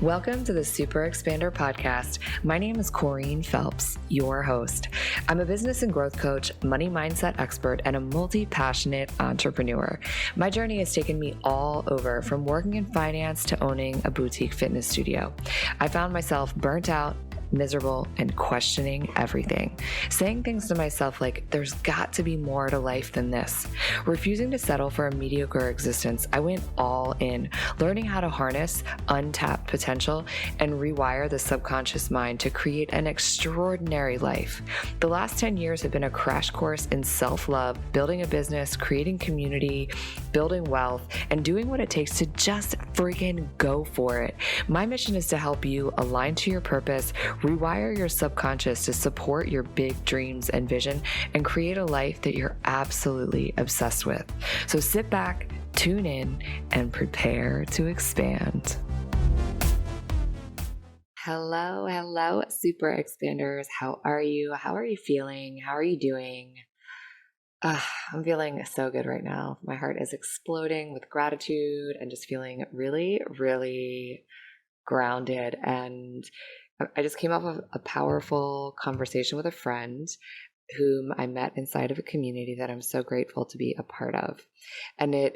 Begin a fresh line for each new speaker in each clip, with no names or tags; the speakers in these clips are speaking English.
Welcome to the Super Expander podcast. My name is Corrine Phelps, your host. I'm a business and growth coach, money mindset expert, and a multi-passionate entrepreneur. My journey has taken me all over, from working in finance to owning a boutique fitness studio. I found myself burnt out, miserable, and questioning everything. Saying things to myself like, there's got to be more to life than this. Refusing to settle for a mediocre existence, I went all in, learning how to harness untapped potential and rewire the subconscious mind to create an extraordinary life. The last 10 years have been a crash course in self-love, building a business, creating community, building wealth, and doing what it takes to just freaking go for it. My mission is to help you align to your purpose, rewire your subconscious to support your big dreams and vision, and create a life that you're absolutely obsessed with. So sit back, tune in, and prepare to expand. Hello, super expanders. How are you? How are you feeling? How are you doing? I'm feeling so good right now. My heart is exploding with gratitude and just feeling really, really grounded. And I just came off of a powerful conversation with a friend whom I met inside of a community that I'm so grateful to be a part of. And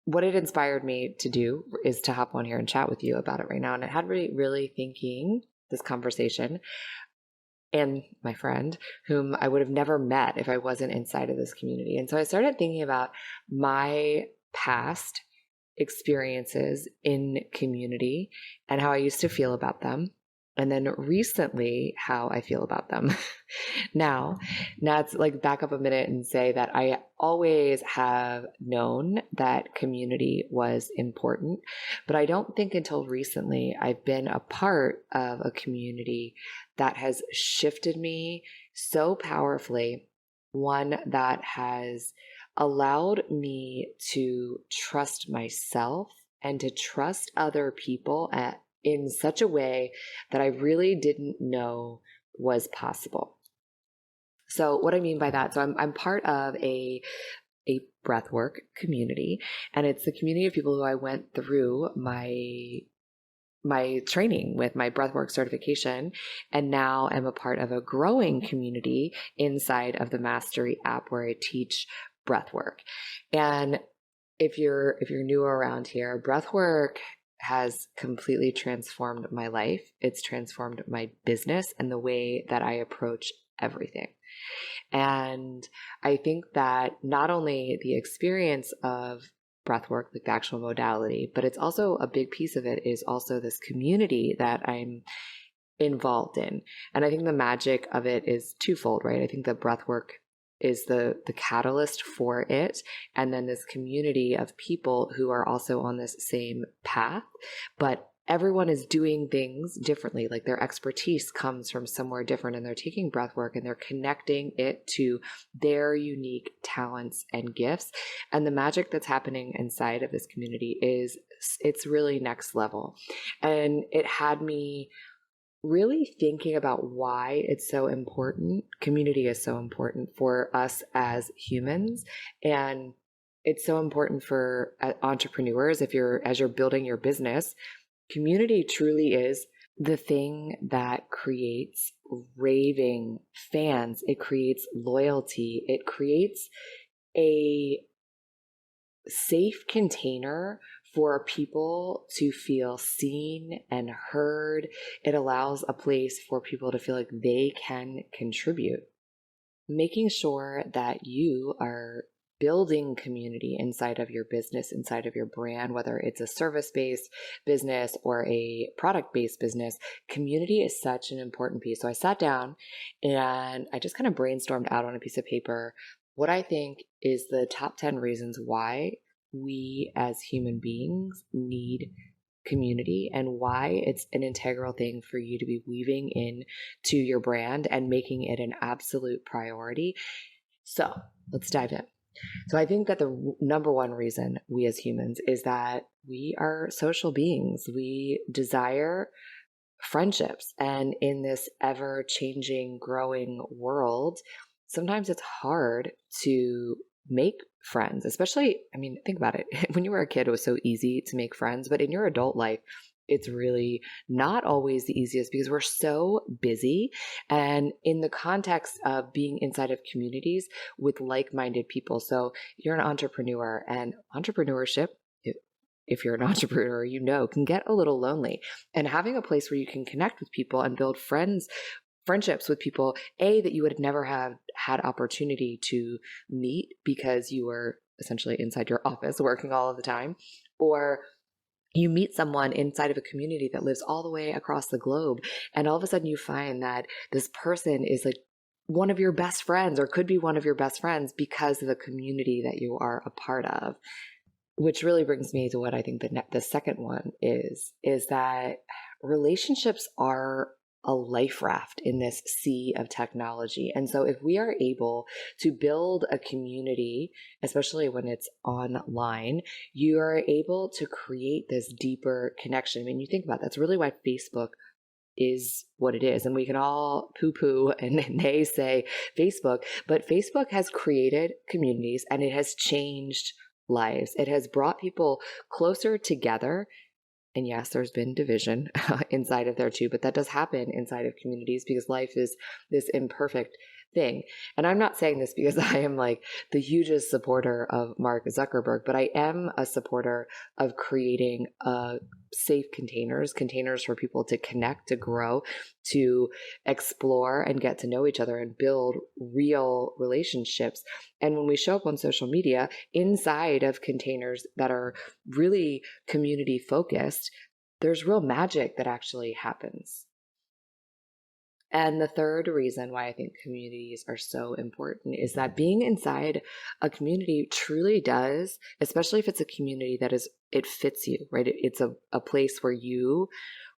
what it inspired me to do is to hop on here and chat with you about it right now. And it had me really thinking, this conversation, and my friend, whom I would have never met if I wasn't inside of this community. And so I started thinking about my past experiences in community and how I used to feel about them. And then recently, how I feel about them. Now it's like back up a minute and say that I always have known that community was important, but I don't think until recently I've been a part of a community that has shifted me so powerfully. One that has allowed me to trust myself and to trust other people in such a way that I really didn't know was possible. So what I mean by that, so I'm part of a breathwork community, and it's the community of people who I went through my training with, my breathwork certification, and now I'm a part of a growing community inside of the Mastery app where I teach breathwork. And if you're new around here, breathwork has completely transformed my life. It's transformed my business and the way that I approach everything. And I think that not only the experience of breathwork, like the actual modality, but it's also a big piece of it is also this community that I'm involved in. And I think the magic of it is twofold, right? I think the breathwork is the catalyst for it. And then this community of people who are also on this same path, but everyone is doing things differently. Like their expertise comes from somewhere different, and they're taking breath work and they're connecting it to their unique talents and gifts. And the magic that's happening inside of this community it's really next level. And it had me really thinking about why it's so important. Community is so important for us as humans, and it's so important for entrepreneurs. As you're building your business, community truly is the thing that creates raving fans. It creates loyalty. It creates a safe container for people to feel seen and heard. It allows a place for people to feel like they can contribute. Making sure that you are building community inside of your business, inside of your brand, whether it's a service-based business or a product-based business, community is such an important piece. So I sat down and I just kind of brainstormed out on a piece of paper what I think is the top 10 reasons why we as human beings need community, and why it's an integral thing for you to be weaving in to your brand and making it an absolute priority. So let's dive in. So I think that the number one reason we as humans is that we are social beings. We desire friendships. And in this ever-changing, growing world, sometimes it's hard to make friends, especially, think about it. When you were a kid, it was so easy to make friends, but in your adult life, it's really not always the easiest because we're so busy. And in the context of being inside of communities with like-minded people, so you're an entrepreneur, and entrepreneurship, if you're an entrepreneur, can get a little lonely. And having a place where you can connect with people and build friendships with people, that you would never have had opportunity to meet because you were essentially inside your office working all of the time, or you meet someone inside of a community that lives all the way across the globe, and all of a sudden you find that this person is like one of your best friends, or could be one of your best friends, because of the community that you are a part of. Which really brings me to what I think the second one is that relationships are a life raft in this sea of technology. And so if we are able to build a community, especially when it's online, you are able to create this deeper connection. I mean, you think about that's really why Facebook is what it is. And we can all poo poo and naysay Facebook, but Facebook has created communities and it has changed lives. It has brought people closer together. And yes, there's been division inside of there too, but that does happen inside of communities because life is this imperfect thing. And I'm not saying this because I am like the hugest supporter of Mark Zuckerberg, but I am a supporter of creating safe containers for people to connect, to grow, to explore and get to know each other and build real relationships. And when we show up on social media inside of containers that are really community focused, there's real magic that actually happens. And the third reason why I think communities are so important is that being inside a community truly does, especially if it's a community that it fits you, right? It's a place where you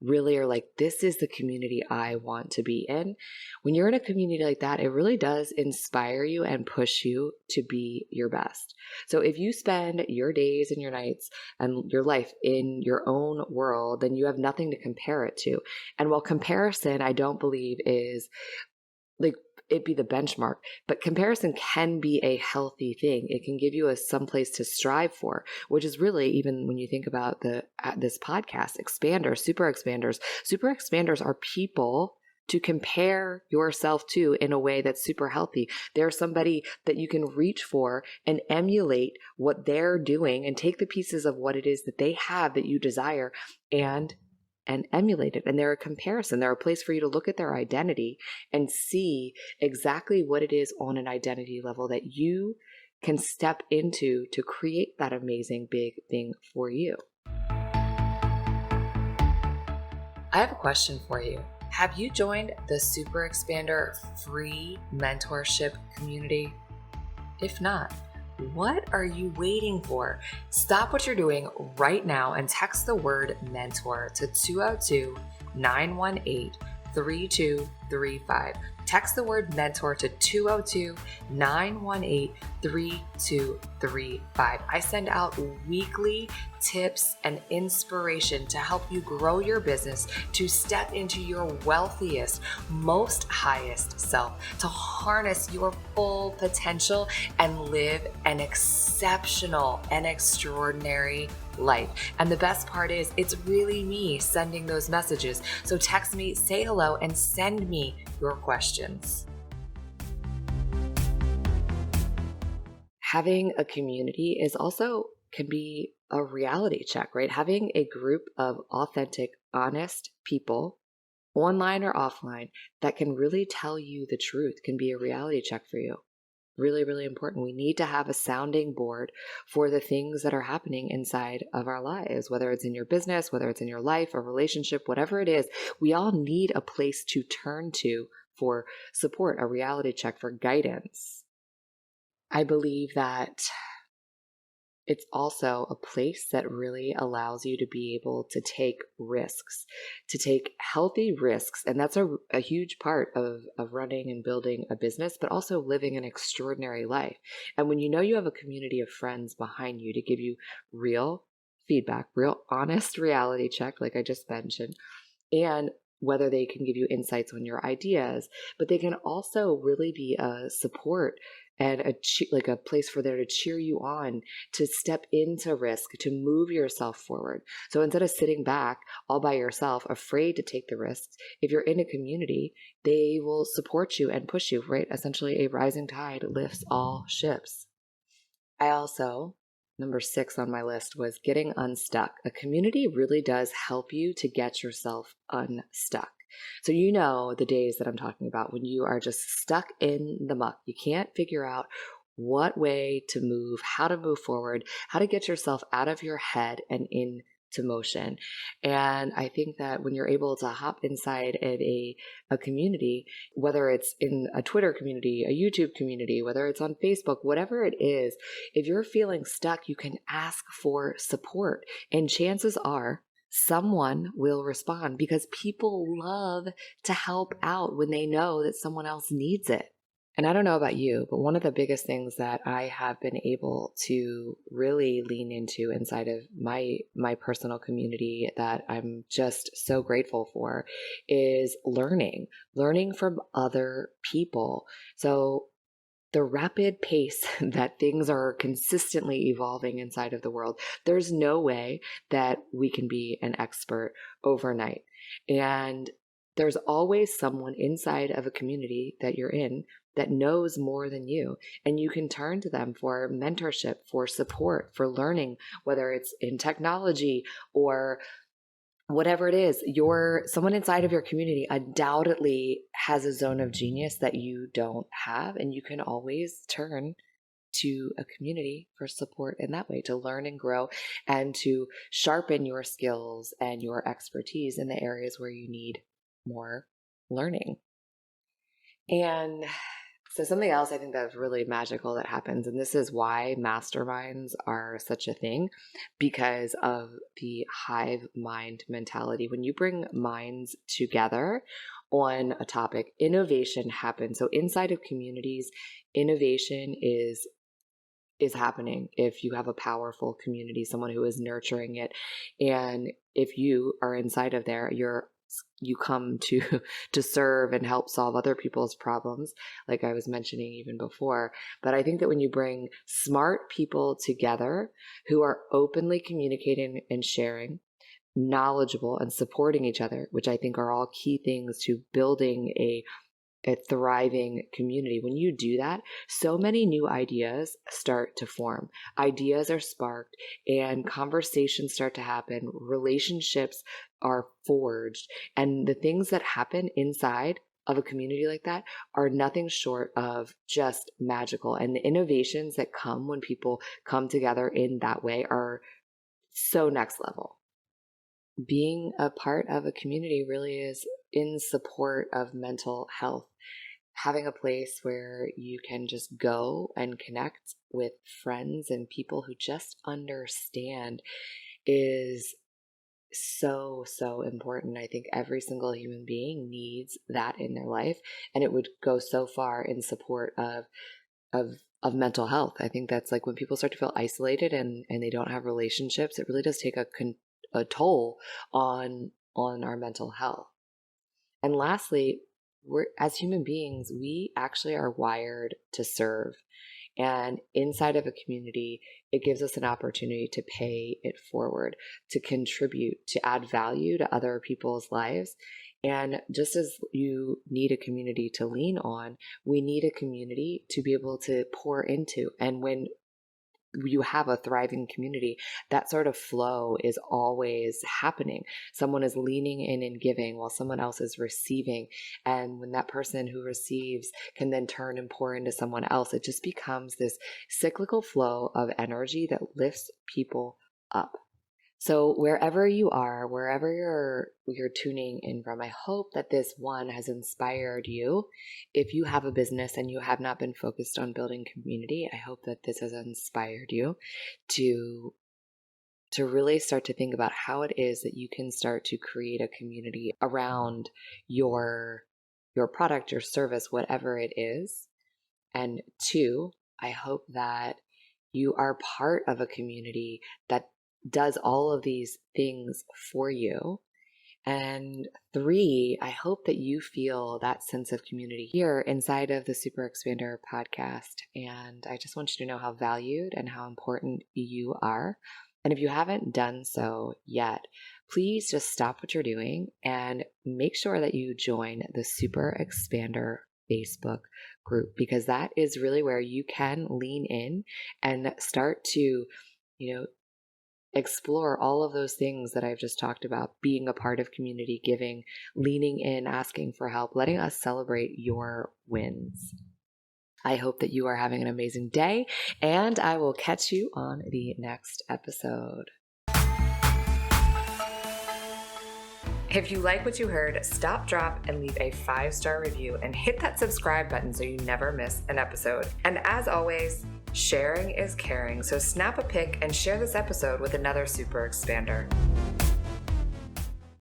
really are like, this is the community I want to be in. When you're in a community like that, it really does inspire you and push you to be your best. So if you spend your days and your nights and your life in your own world, then you have nothing to compare it to. And while comparison, I don't believe is like it be the benchmark, but comparison can be a healthy thing. It can give you someplace to strive for, which is really, even when you think about this podcast, super expanders are people to compare yourself to in a way that's super healthy. They're somebody that you can reach for and emulate what they're doing and take the pieces of what it is that they have that you desire and emulate it. And they're a comparison. They're a place for you to look at their identity and see exactly what it is on an identity level that you can step into to create that amazing big thing for you. I have a question for you. Have you joined the Super Expander free mentorship community? If not, what are you waiting for? Stop what you're doing right now and text the word mentor to 202-918-3235. Text the word mentor to 202-918-3235. I send out weekly tips and inspiration to help you grow your business, to step into your wealthiest, most highest self, to harness your full potential and live an exceptional and extraordinary life. And the best part is, it's really me sending those messages. So text me, say hello, and send me your questions. Having a community can be a reality check, right? Having a group of authentic, honest people, online or offline, that can really tell you the truth can be a reality check for you. Really, really important. We need to have a sounding board for the things that are happening inside of our lives, whether it's in your business, whether it's in your life, a relationship, whatever it is. We all need a place to turn to for support, a reality check, for guidance. I believe that it's also a place that really allows you to be able to take risks, to take healthy risks. And that's a huge part of running and building a business, but also living an extraordinary life. And when you know you have a community of friends behind you to give you real feedback, real honest reality check, like I just mentioned, and whether they can give you insights on your ideas, but they can also really be a support and like a place for there to cheer you on, to step into risk, to move yourself forward. So instead of sitting back all by yourself, afraid to take the risks, if you're in a community, they will support you and push you, right? Essentially, a rising tide lifts all ships. I also, number 6 on my list was getting unstuck. A community really does help you to get yourself unstuck. So, you know, the days that I'm talking about when you are just stuck in the muck, you can't figure out what way to move, how to move forward, how to get yourself out of your head and into motion. And I think that when you're able to hop inside of a community, whether it's in a Twitter community, a YouTube community, whether it's on Facebook, whatever it is, if you're feeling stuck, you can ask for support. And chances are someone will respond, because people love to help out when they know that someone else needs it. And I don't know about you, but one of the biggest things that I have been able to really lean into inside of my personal community that I'm just so grateful for is learning from other people. So the rapid pace that things are consistently evolving inside of the world, there's no way that we can be an expert overnight. And there's always someone inside of a community that you're in that knows more than you. And you can turn to them for mentorship, for support, for learning, whether it's in technology or whatever it is. Someone inside of your community undoubtedly has a zone of genius that you don't have, and you can always turn to a community for support in that way, to learn and grow and to sharpen your skills and your expertise in the areas where you need more learning. And so something else I think that's really magical that happens, and this is why masterminds are such a thing, because of the hive mind mentality. When you bring minds together on a topic, innovation happens. So inside of communities, innovation is happening if you have a powerful community, someone who is nurturing it. And if you are inside of there, you come to to serve and help solve other people's problems, like I was mentioning even before. But I think that when you bring smart people together who are openly communicating and sharing, knowledgeable and supporting each other, which I think are all key things to building a thriving community. When you do that, so many new ideas start to form. Ideas are sparked and conversations start to happen. Relationships are forged. And the things that happen inside of a community like that are nothing short of just magical. And the innovations that come when people come together in that way are so next level. Being a part of a community really is in support of mental health. Having a place where you can just go and connect with friends and people who just understand is so, so important. I think every single human being needs that in their life, and it would go so far in support of of mental health. I think that's like when people start to feel isolated and they don't have relationships, it really does take a toll on our mental health. And lastly, as human beings, we actually are wired to serve. And inside of a community, it gives us an opportunity to pay it forward, to contribute, to add value to other people's lives. And just as you need a community to lean on, we need a community to be able to pour into. And when you have a thriving community, that sort of flow is always happening. Someone is leaning in and giving while someone else is receiving. And when that person who receives can then turn and pour into someone else, it just becomes this cyclical flow of energy that lifts people up. So wherever you are, wherever you're tuning in from, I hope that this one has inspired you. If you have a business and you have not been focused on building community, I hope that this has inspired you to really start to think about how it is that you can start to create a community around your product, your service, whatever it is. And 2, I hope that you are part of a community that does all of these things for you, And 3, I hope that you feel that sense of community here inside of the Super Expander podcast. And I just want you to know how valued and how important you are. And if you haven't done so yet, please just stop what you're doing and make sure that you join the Super Expander Facebook group, because that is really where you can lean in and start to, explore all of those things that I've just talked about: being a part of community, giving, leaning in, asking for help, letting us celebrate your wins. I hope that you are having an amazing day, and I will catch you on the next episode. If you like what you heard, stop, drop, and leave a 5-star review and hit that subscribe button so you never miss an episode. And as always, sharing is caring, so snap a pic and share this episode with another Super Expander.